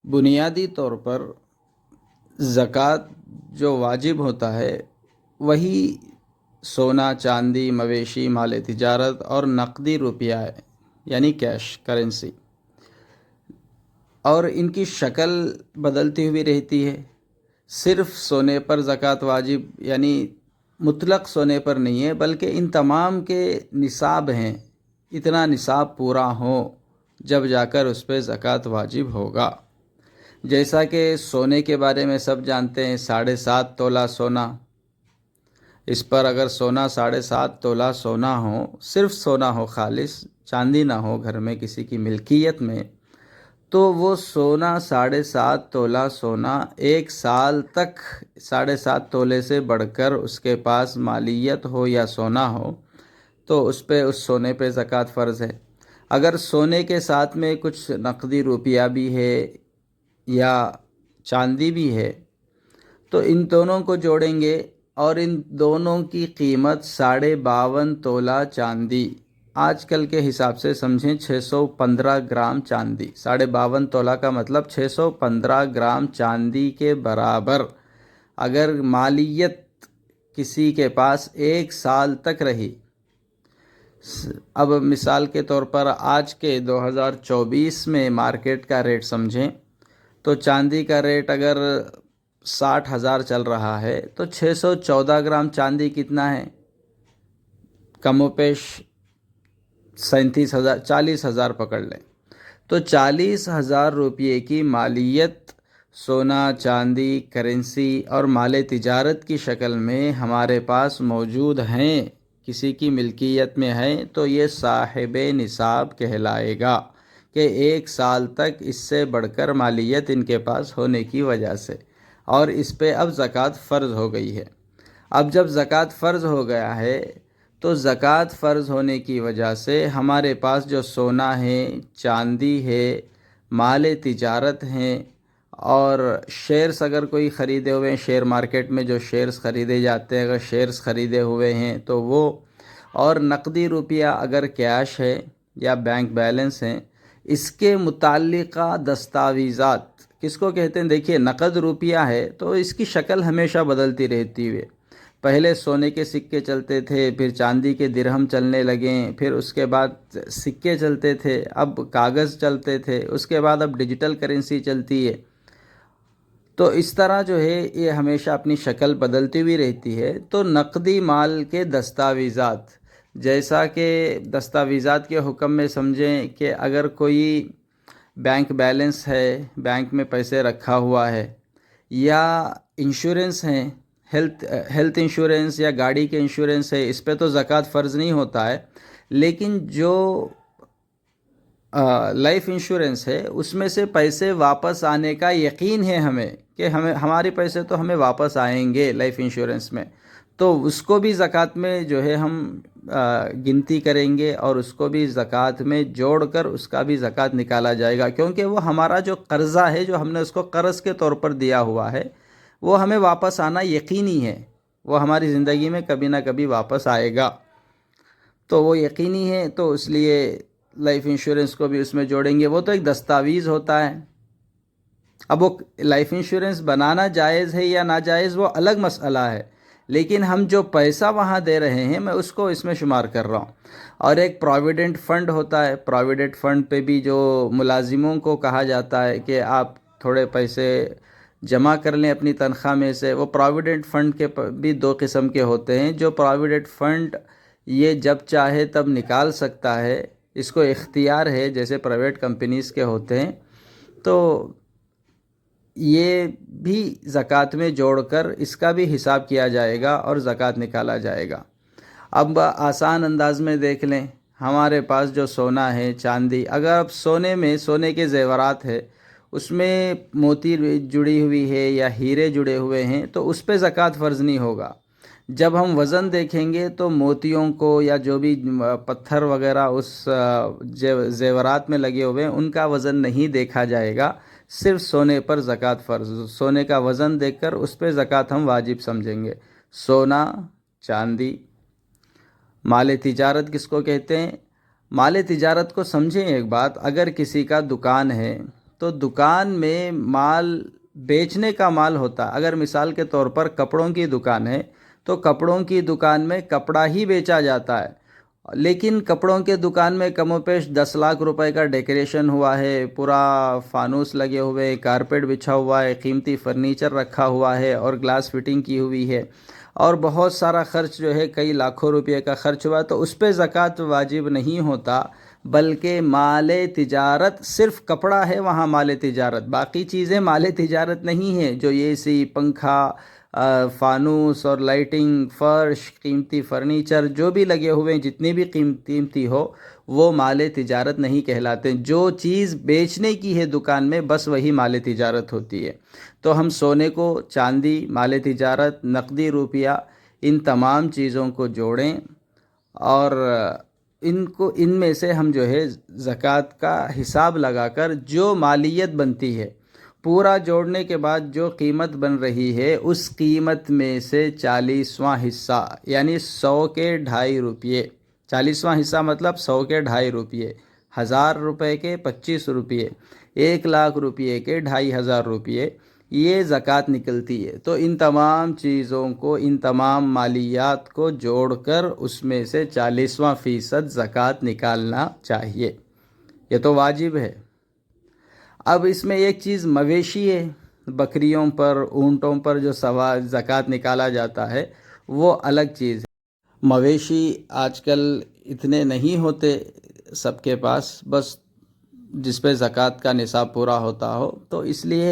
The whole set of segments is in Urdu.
بنیادی طور پر زکوٰۃ جو واجب ہوتا ہے وہی سونا، چاندی، مویشی، مال تجارت اور نقدی روپیہ ہے، یعنی کیش کرنسی، اور ان کی شکل بدلتی ہوئی رہتی ہے۔ صرف سونے پر زکوٰۃ واجب یعنی مطلق سونے پر نہیں ہے، بلکہ ان تمام کے نصاب ہیں، اتنا نصاب پورا ہو جب جا کر اس پہ زکوٰۃ واجب ہوگا۔ جیسا کہ سونے کے بارے میں سب جانتے ہیں، 7.5 تولہ سونا، اس پر اگر سونا 7.5 تولہ سونا ہو، صرف سونا ہو، خالص چاندی نہ ہو گھر میں کسی کی ملکیت میں، تو وہ سونا 7.5 تولہ سونا 1 سال تک 7.5 تولے سے بڑھ کر اس کے پاس مالیت ہو یا سونا ہو تو اس سونے پہ زکوٰۃ فرض ہے۔ اگر سونے کے ساتھ میں کچھ نقدی روپیہ بھی ہے یا چاندی بھی ہے تو ان دونوں کو جوڑیں گے اور ان دونوں کی قیمت 52.5 تولہ چاندی، آج کل کے حساب سے سمجھیں 615 گرام چاندی، 52.5 تولہ کا مطلب 615 گرام چاندی کے برابر اگر مالیت کسی کے پاس 1 سال تک رہی۔ اب مثال کے طور پر آج کے 2024 میں مارکیٹ کا ریٹ سمجھیں تو چاندی کا ریٹ اگر 60,000 چل رہا ہے تو 614 گرام چاندی کتنا ہے؟ کم و بیش 37,000، 40,000 پکڑ لیں تو 40,000 روپے کی مالیت سونا، چاندی، کرنسی اور مال تجارت کی شکل میں ہمارے پاس موجود ہیں، کسی کی ملکیت میں ہیں، تو یہ صاحب نصاب کہلائے گا کہ 1 سال تک اس سے بڑھ کر مالیت ان کے پاس ہونے کی وجہ سے، اور اس پہ اب زکوٰۃ فرض ہو گئی ہے۔ اب جب زکوٰۃ فرض ہو گیا ہے تو زکوٰۃ فرض ہونے کی وجہ سے ہمارے پاس جو سونا ہے، چاندی ہے، مال تجارت ہیں اور شیئرز اگر کوئی خریدے ہوئے ہیں، شیئر مارکیٹ میں جو شیئرز خریدے جاتے ہیں، اگر شیئرز خریدے ہوئے ہیں تو وہ، اور نقدی روپیہ اگر کیش ہے یا بینک بیلنس ہیں، اس کے متعلقہ دستاویزات کس کو کہتے ہیں؟ دیکھیے، نقد روپیہ ہے تو اس کی شکل ہمیشہ بدلتی رہتی ہے۔ پہلے سونے کے سکے چلتے تھے، پھر چاندی کے درہم چلنے لگیں، پھر اس کے بعد سکے چلتے تھے، اب کاغذ چلتے تھے، اس کے بعد اب ڈیجیٹل کرنسی چلتی ہے۔ تو اس طرح جو ہے یہ ہمیشہ اپنی شکل بدلتی ہوئی رہتی ہے۔ تو نقدی مال کے دستاویزات، جیسا کہ دستاویزات کے حکم میں سمجھیں کہ اگر کوئی بینک بیلنس ہے، بینک میں پیسے رکھا ہوا ہے، یا انشورنس ہیں، ہیلتھ انشورنس یا گاڑی کے انشورنس ہے، اس پہ تو زکوٰۃ فرض نہیں ہوتا ہے، لیکن جو لائف انشورنس ہے اس میں سے پیسے واپس آنے کا یقین ہے ہمیں کہ ہمارے پیسے تو ہمیں واپس آئیں گے لائف انشورنس میں، تو اس کو بھی زکوٰۃ میں جو ہے ہم گنتی کریں گے اور اس کو بھی زکوٰۃ میں جوڑ کر اس کا بھی زکوٰۃ نکالا جائے گا، کیونکہ وہ ہمارا جو قرضہ ہے، جو ہم نے اس کو قرض کے طور پر دیا ہوا ہے، وہ ہمیں واپس آنا یقینی ہے، وہ ہماری زندگی میں کبھی نہ کبھی واپس آئے گا، تو وہ یقینی ہے، تو اس لیے لائف انشورنس کو بھی اس میں جوڑیں گے۔ وہ تو ایک دستاویز ہوتا ہے۔ اب وہ لائف انشورنس بنانا جائز ہے یا ناجائز وہ الگ مسئلہ ہے، لیکن ہم جو پیسہ وہاں دے رہے ہیں میں اس کو اس میں شمار کر رہا ہوں۔ اور ایک پراویڈنٹ فنڈ ہوتا ہے، پراویڈنٹ فنڈ پہ بھی جو ملازموں کو کہا جاتا ہے کہ آپ تھوڑے پیسے جمع کر لیں اپنی تنخواہ میں سے، وہ پراویڈنٹ فنڈ کے بھی 2 قسم کے ہوتے ہیں۔ جو پراویڈنٹ فنڈ یہ جب چاہے تب نکال سکتا ہے، اس کو اختیار ہے، جیسے پرائیویٹ کمپنیز کے ہوتے ہیں، تو یہ بھی زکوٰۃ میں جوڑ کر اس کا بھی حساب کیا جائے گا اور زکوٰۃ نکالا جائے گا۔ اب آسان انداز میں دیکھ لیں، ہمارے پاس جو سونا ہے، چاندی، اگر اب سونے کے زیورات ہے، اس میں موتی جڑی ہوئی ہے یا ہیرے جڑے ہوئے ہیں تو اس پہ زکوٰۃ فرض نہیں ہوگا۔ جب ہم وزن دیکھیں گے تو موتیوں کو یا جو بھی پتھر وغیرہ اس زیورات میں لگے ہوئے ہیں ان کا وزن نہیں دیکھا جائے گا، صرف سونے پر زکوٰۃ فرض، سونے کا وزن دیکھ کر اس پہ زکوٰۃ ہم واجب سمجھیں گے۔ سونا، چاندی، مال تجارت کس کو کہتے ہیں؟ مال تجارت کو سمجھیں ایک بات، اگر کسی کا دکان ہے تو دکان میں مال بیچنے کا مال ہوتا. اگر مثال کے طور پر کپڑوں کی دکان ہے تو کپڑوں کی دکان میں کپڑا ہی بیچا جاتا ہے، لیکن کپڑوں کے دکان میں کم و بیش 10 لاکھ روپے کا ڈیکوریشن ہوا ہے، پورا فانوس لگے ہوئے، کارپیٹ بچھا ہوا ہے، قیمتی فرنیچر رکھا ہوا ہے اور گلاس فٹنگ کی ہوئی ہے، اور بہت سارا خرچ جو ہے کئی لاکھوں روپے کا خرچ ہوا، تو اس پہ زکوٰۃ واجب نہیں ہوتا. بلکہ مال تجارت صرف کپڑا ہے، وہاں مال تجارت، باقی چیزیں مال تجارت نہیں ہیں. جو اے سی، پنکھا، فانوس اور لائٹنگ، فرش، قیمتی فرنیچر جو بھی لگے ہوئے ہیں، جتنی بھی قیمتی ہو، وہ مال تجارت نہیں کہلاتے. جو چیز بیچنے کی ہے دکان میں بس وہی مال تجارت ہوتی ہے. تو ہم سونے کو، چاندی، مال تجارت، نقدی روپیہ، ان تمام چیزوں کو جوڑیں اور ان میں سے ہم جو ہے زکوٰۃ کا حساب لگا کر جو مالیت بنتی ہے، پورا جوڑنے کے بعد جو قیمت بن رہی ہے، اس قیمت میں سے 40واں حصہ یعنی 100 کے 2.5 روپیے، 40واں حصہ مطلب 100 کے 2.5 روپیے، 1000 روپے کے 25 روپیے، 1 لاکھ روپیے کے 2500 روپیے، یہ زکوٰۃ نکلتی ہے. تو ان تمام چیزوں کو، ان تمام مالیات کو جوڑ کر اس میں سے 40% زکوٰۃ نکالنا چاہیے. یہ تو واجب ہے. اب اس میں ایک چیز مویشی ہے، بکریوں پر، اونٹوں پر جو زکوٰۃ نکالا جاتا ہے وہ الگ چیز ہے. مویشی آج کل اتنے نہیں ہوتے سب کے پاس، بس جس پہ زکوٰۃ کا نصاب پورا ہوتا ہو، تو اس لیے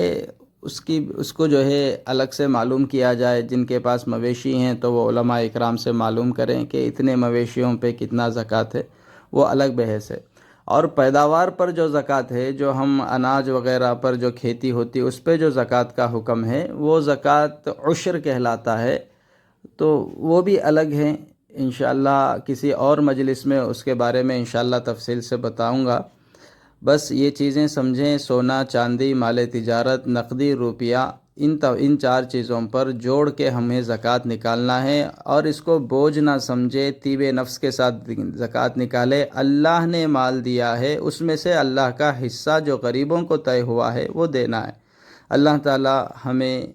اس کو جو ہے الگ سے معلوم کیا جائے. جن کے پاس مویشی ہیں تو وہ علماء اکرام سے معلوم کریں کہ اتنے مویشیوں پہ کتنا زکوٰۃ ہے، وہ الگ بحث ہے. اور پیداوار پر جو زکوٰۃ ہے، جو ہم اناج وغیرہ پر جو کھیتی ہوتی ہے اس پہ جو زکوٰۃ کا حکم ہے، وہ زکوٰۃ عشر کہلاتا ہے. تو وہ بھی الگ ہیں. انشاءاللہ کسی اور مجلس میں اس کے بارے میں انشاءاللہ تفصیل سے بتاؤں گا. بس یہ چیزیں سمجھیں، سونا، چاندی، مال تجارت، نقدی روپیہ، ان 4 چیزوں پر جوڑ کے ہمیں زکوٰۃ نکالنا ہے. اور اس کو بوجھ نہ سمجھے، طیب نفس کے ساتھ زکوٰۃ نکالے. اللہ نے مال دیا ہے، اس میں سے اللہ کا حصہ جو غریبوں کو طے ہوا ہے وہ دینا ہے. اللہ تعالی ہمیں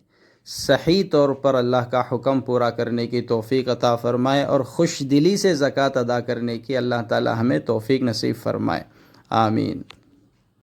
صحیح طور پر اللہ کا حکم پورا کرنے کی توفیق عطا فرمائے، اور خوش دلی سے زکوٰۃ ادا کرنے کی اللہ تعالی ہمیں توفیق نصیب فرمائے. آمین.